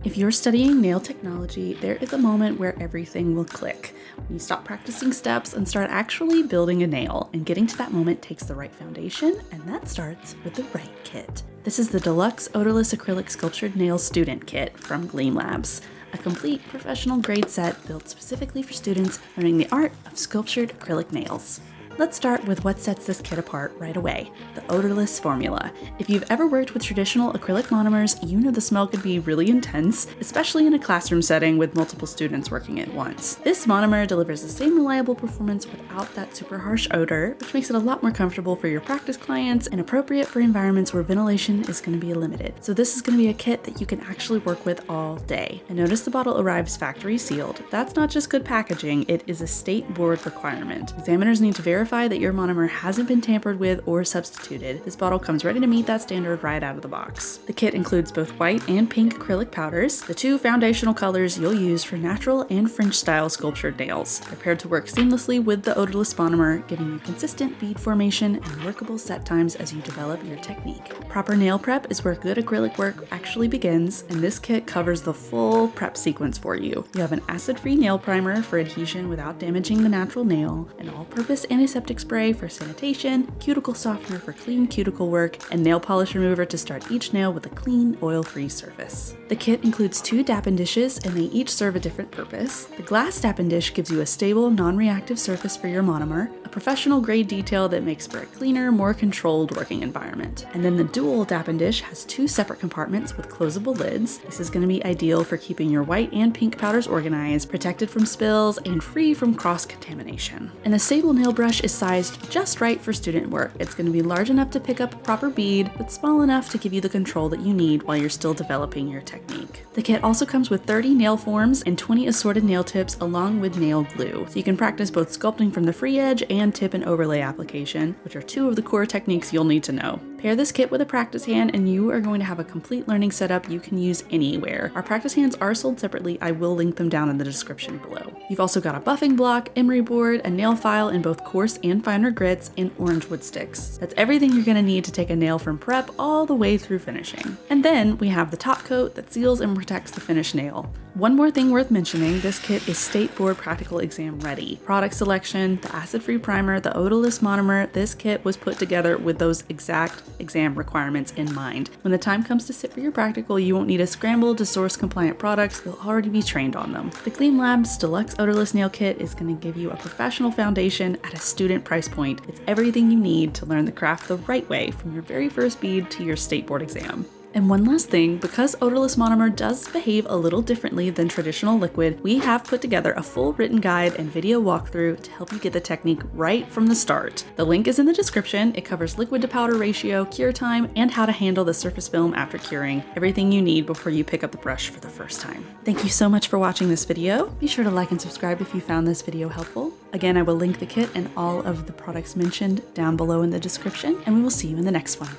If you're studying nail technology, there is a moment where everything will click. When you stop practicing steps and start actually building a nail, and getting to that moment takes the right foundation, and that starts with the right kit. This is the Deluxe Odorless Acrylic Sculptured Nail Student Kit from Gleam Labs, a complete professional grade set built specifically for students learning the art of sculptured acrylic nails. Let's start with what sets this kit apart right away, the odorless formula. If you've ever worked with traditional acrylic monomers, you know the smell could be really intense, especially in a classroom setting with multiple students working at once. This monomer delivers the same reliable performance without that super harsh odor, which makes it a lot more comfortable for your practice clients and appropriate for environments where ventilation is going to be limited. So this is going to be a kit that you can actually work with all day. And notice the bottle arrives factory sealed. That's not just good packaging, it is a state board requirement. Examiners need to verify that your monomer hasn't been tampered with or substituted. This bottle comes ready to meet that standard right out of the box. The kit includes both white and pink acrylic powders, the two foundational colors you'll use for natural and French style sculptured nails. They're paired to work seamlessly with the odorless monomer, giving you consistent bead formation and workable set times as you develop your technique. Proper nail prep is where good acrylic work actually begins, and this kit covers the full prep sequence for you. You have an acid-free nail primer for adhesion without damaging the natural nail, an all-purpose antiseptic spray for sanitation, cuticle softener for clean cuticle work, and nail polish remover to start each nail with a clean, oil-free surface. The kit includes 2 Dappen dishes, and they each serve a different purpose. The glass Dappen dish gives you a stable, non-reactive surface for your monomer, a professional-grade detail that makes for a cleaner, more controlled working environment. And then the dual Dappen dish has 2 separate compartments with closable lids. This is going to be ideal for keeping your white and pink powders organized, protected from spills, and free from cross-contamination. And the Sable nail brush is sized just right for student work. It's going to be large enough to pick up a proper bead, but small enough to give you the control that you need while you're still developing your technique. The kit also comes with 30 nail forms and 20 assorted nail tips along with nail glue, so you can practice both sculpting from the free edge and tip and overlay application, which are 2 of the core techniques you'll need to know. Pair this kit with a practice hand and you are going to have a complete learning setup you can use anywhere. Our practice hands are sold separately. I will link them down in the description below. You've also got a buffing block, emery board, a nail file in both coarse and finer grits, and Orangewood Sticks. That's everything you're going to need to take a nail from prep all the way through finishing. And then we have the top coat that seals and protects the finished nail. One more thing worth mentioning, this kit is state board practical exam ready. Product selection, the acid-free primer, the odorless monomer, this kit was put together with those exact exam requirements in mind. When the time comes to sit for your practical, you won't need to scramble to source compliant products, you'll already be trained on them. The Gleam Labs Deluxe Odorless Nail Kit is going to give you a professional foundation at a student price point. It's everything you need to learn the craft the right way from your very first bead to your state board exam. And one last thing, because odorless monomer does behave a little differently than traditional liquid, we have put together a full written guide and video walkthrough to help you get the technique right from the start. The link is in the description. It covers liquid to powder ratio, cure time, and how to handle the surface film after curing. Everything you need before you pick up the brush for the first time. Thank you so much for watching this video. Be sure to like and subscribe if you found this video helpful. Again, I will link the kit and all of the products mentioned down below in the description, and we will see you in the next one.